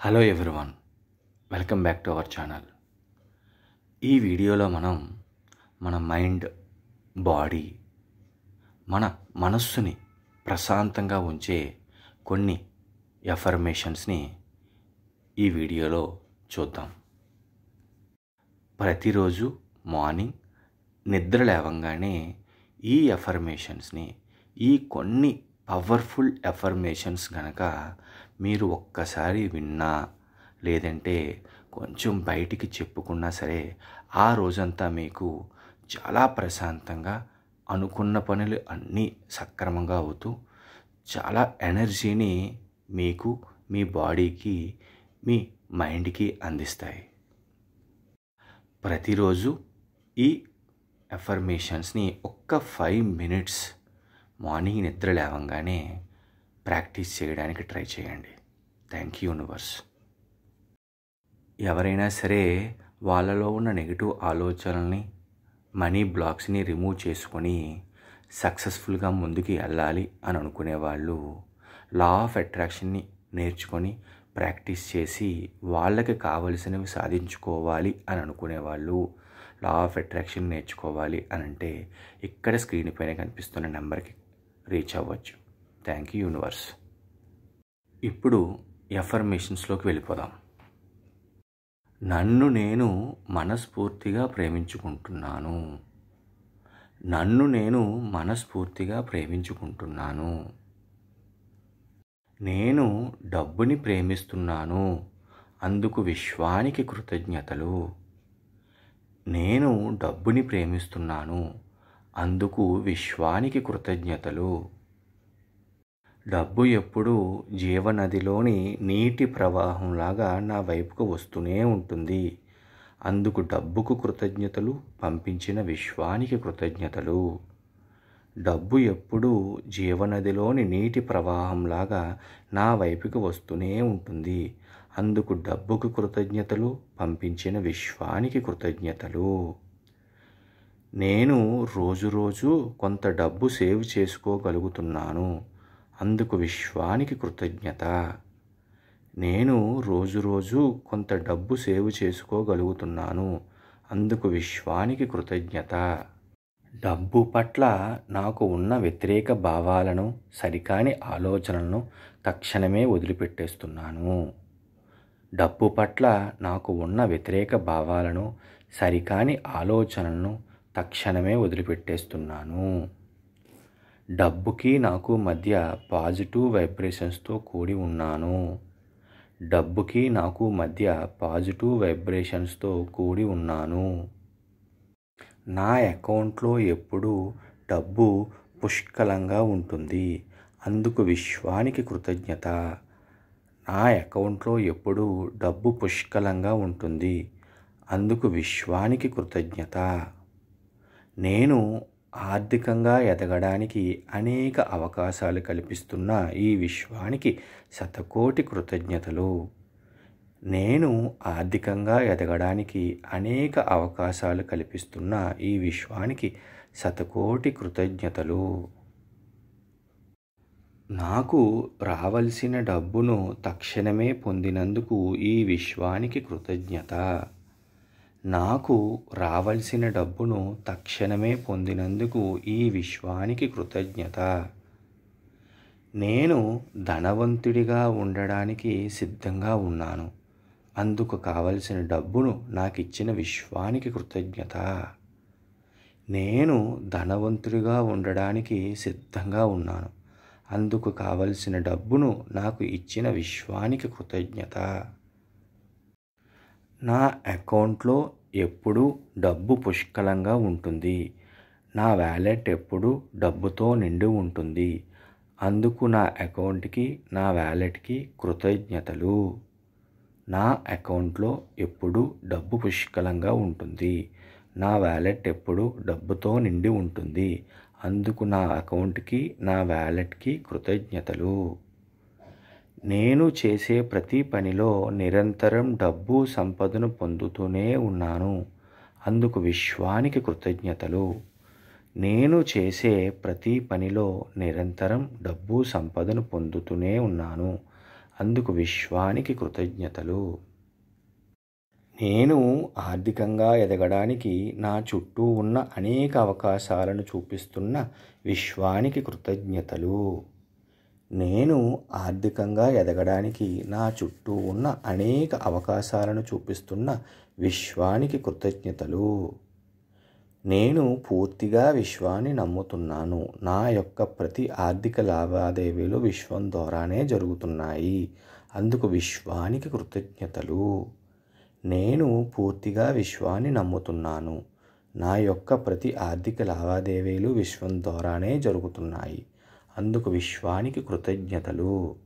Hello everyone, welcome back to our channel. ఈ వీడియోలో మనం మన మైండ్, బాడీ, మన మనస్సుని ప్రశాంతంగా ఉంచే కొన్ని ఎఫర్మేషన్స్ని ఈ వీడియోలో చూద్దాం. ప్రతిరోజు మార్నింగ్ నిద్ర లేవగానే ఈ ఎఫర్మేషన్స్ని, ఈ కొన్ని పవర్ఫుల్ ఎఫర్మేషన్స్ గనక మీరు ఒక్కసారి విన్నా, లేదంటే కొంచెం బయటికి చెప్పుకున్నా సరే, ఆ రోజంతా మీకు చాలా ప్రశాంతంగా, అనుకున్న పనులు అన్నీ సక్రమంగా అవుతూ చాలా ఎనర్జీని మీకు, మీ బాడీకి, మీ మైండ్కి అందిస్తాయి. ప్రతిరోజు ఈ ఎఫర్మేషన్స్ని ఒక్క 5 మినిట్స్ మార్నింగ్ నిద్ర లేవగానే ప్రాక్టీస్ చేయడానికి ట్రై చేయండి. Thank you universe. ఎవరైనా సరే వాళ్ళలో ఉన్న నెగిటివ్ ఆలోచనల్ని, మనీ బ్లాక్స్ని రిమూవ్ చేసుకొని సక్సెస్ఫుల్గా ముందుకు వెళ్ళాలి అని అనుకునే వాళ్ళు లా ఆఫ్ అట్రాక్షన్ని నేర్చుకొని ప్రాక్టీస్ చేసి వాళ్ళకి కావలసినవి సాధించుకోవాలి అని అనుకునే వాళ్ళు లా ఆఫ్ అట్రాక్షన్ నేర్చుకోవాలి అని అంటే ఇక్కడ స్క్రీన్ పైన కనిపిస్తున్న నెంబర్కి రీచ్ అవ్వచ్చు. Thank you universe. ఇప్పుడు ఎఫర్మేషన్స్లోకి వెళ్ళిపోదాం. నన్ను నేను మనస్ఫూర్తిగా ప్రేమించుకుంటున్నాను. నన్ను నేను మనస్ఫూర్తిగా ప్రేమించుకుంటున్నాను. నేను డబ్బుని ప్రేమిస్తున్నాను, అందుకు విశ్వానికి కృతజ్ఞతలు. నేను డబ్బుని ప్రేమిస్తున్నాను, అందుకు విశ్వానికి కృతజ్ఞతలు. డబ్బు ఎప్పుడూ జీవనదిలోని నీటి ప్రవాహంలాగా నా వైపుకు వస్తూనే ఉంటుంది, అందుకు డబ్బుకు కృతజ్ఞతలు, పంపించిన విశ్వానికి కృతజ్ఞతలు. డబ్బు ఎప్పుడూ జీవనదిలోని నీటి ప్రవాహంలాగా నా వైపుకు వస్తూనే ఉంటుంది, అందుకు డబ్బుకు కృతజ్ఞతలు, పంపించిన విశ్వానికి కృతజ్ఞతలు. నేను రోజు కొంత డబ్బు సేవ్ చేసుకోగలుగుతున్నాను, అందుకు విశ్వానికి కృతజ్ఞత. నేను రోజు కొంత డబ్బు సేవ్ చేసుకోగలుగుతున్నాను, అందుకు విశ్వానికి కృతజ్ఞత. డబ్బు పట్ల నాకు ఉన్న వ్యతిరేక భావాలను, సరికాని ఆలోచనలను తక్షణమే వదిలిపెట్టేస్తున్నాను. డబ్బు పట్ల నాకు ఉన్న వ్యతిరేక భావాలను, సరికాని ఆలోచనలను తక్షణమే వదిలిపెట్టేస్తున్నాను. డబ్బుకి నాకు మధ్య పాజిటివ్ వైబ్రేషన్స్తో కూడి ఉన్నాను. డబ్బుకి నాకు మధ్య పాజిటివ్ వైబ్రేషన్స్తో కూడి ఉన్నాను. నా అకౌంట్లో ఎప్పుడూ డబ్బు పుష్కలంగా ఉంటుంది, అందుకు విశ్వానికి కృతజ్ఞత. నా అకౌంట్లో ఎప్పుడూ డబ్బు పుష్కలంగా ఉంటుంది, అందుకు విశ్వానికి కృతజ్ఞత. నేను ఆర్థికంగా ఎదగడానికి అనేక అవకాశాలు కల్పిస్తున్న ఈ విశ్వానికి శతకోటి కృతజ్ఞతలు. నేను ఆర్థికంగా ఎదగడానికి అనేక అవకాశాలు కల్పిస్తున్న ఈ విశ్వానికి శతకోటి కృతజ్ఞతలు. నాకు రావలసిన డబ్బును తక్షణమే పొందినందుకు ఈ విశ్వానికి కృతజ్ఞత. నాకు రావలసిన డబ్బును తక్షణమే పొందినందుకు ఈ విశ్వానికి కృతజ్ఞత. నేను ధనవంతుడిగా ఉండడానికి సిద్ధంగా ఉన్నాను, అందుకు కావలసిన డబ్బును నాకు ఇచ్చిన విశ్వానికి కృతజ్ఞత. నేను ధనవంతుడిగా ఉండడానికి సిద్ధంగా ఉన్నాను, అందుకు కావలసిన డబ్బును నాకు ఇచ్చిన విశ్వానికి కృతజ్ఞత. నా అకౌంట్లో ఎప్పుడూ డబ్బు పుష్కలంగా ఉంటుంది, నా వ్యాలెట్ ఎప్పుడూ డబ్బుతో నిండి ఉంటుంది, అందుకు నా అకౌంట్కి, నా వ్యాలెట్కి కృతజ్ఞతలు. నా అకౌంట్లో ఎప్పుడూ డబ్బు పుష్కలంగా ఉంటుంది, నా వ్యాలెట్ ఎప్పుడూ డబ్బుతో నిండి ఉంటుంది, అందుకు నా అకౌంట్కి, నా వ్యాలెట్కి కృతజ్ఞతలు. నేను చేసే ప్రతి పనిలో నిరంతరం డబ్బు, సంపదను పొందుతూనే ఉన్నాను, అందుకు విశ్వానికి కృతజ్ఞతలు. నేను చేసే ప్రతి పనిలో నిరంతరం డబ్బు, సంపదను పొందుతూనే ఉన్నాను, అందుకు విశ్వానికి కృతజ్ఞతలు. నేను ఆర్థికంగా ఎదగడానికి నా చుట్టూ ఉన్న అనేక అవకాశాలను చూపిస్తున్న విశ్వానికి కృతజ్ఞతలు. నేను ఆర్థికంగా ఎదగడానికి నా చుట్టూ ఉన్న అనేక అవకాశాలను చూపిస్తున్న విశ్వానికి కృతజ్ఞతలు. నేను పూర్తిగా విశ్వాన్ని నమ్ముతున్నాను. నా యొక్క ప్రతి ఆర్థిక లావాదేవీలు విశ్వం ద్వారానే జరుగుతున్నాయి. అందుకు విశ్వానికి కృతజ్ఞతలు. నేను పూర్తిగా విశ్వాన్ని నమ్ముతున్నాను. నా యొక్క ప్రతి ఆర్థిక లావాదేవీలు విశ్వం ద్వారానే జరుగుతున్నాయి. అందుకు విశ్వానికి కృతజ్ఞతలు.